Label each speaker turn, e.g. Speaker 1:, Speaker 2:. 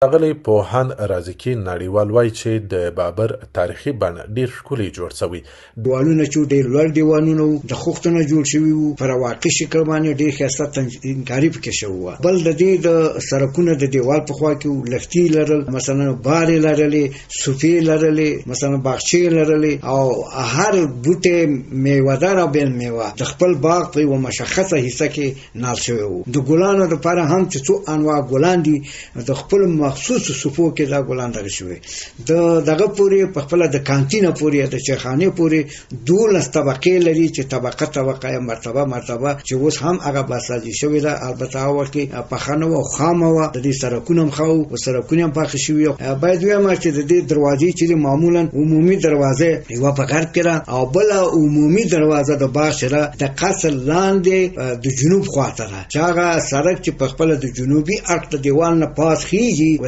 Speaker 1: ښاغلی پوهاند رازقي نړیوال وایي چې د بابر تاریخي بڼه ډیر ښکلی جوړ شوی.
Speaker 2: دیوالونه چې ډیر لوړ دیوالونه وو، د خښتو نه جوړ شوي وو، پر واقعي شکل باندې ډیر ښایسته تنکاري پکې شوی وه. بل د دې د سړکونه د دیوال په خوا کې لښتي لرل، مثلا بارې لرلې، صوفې لرلې، مثلا باغچې لرلې، او هر بوټی میوهدار او بېل میوه د خپل باغ په یوه مشخصه حصه کې نال شوی وو. د ګلانو لپاره هم چې څو انواع ګلان دي، د خپل مخصوصو صفو کې دا ګلان دغه شوي. دغه پورې په خپل د کانتینه پورې د چایخانې پورې 12 طبقې لري چې طبقه یا مرتبه چې اوس هم هغه باسازي شوې ده. البته هغه وخت کې پخانه او خامه وه. د دې سړکونه هم ښه وو، سړکونه هم پاخه شوي. باید ووایم چې د دې دروازې چې معمولا عمومي دروازه یوه په غرب کې ده او بله عمومي دروازه د باغ چې ده د قصر لاندې د جنوب خواته ده، چې هغه سړک چې په خپله د جنوبي اړخ د دیوال نه پاس خیږي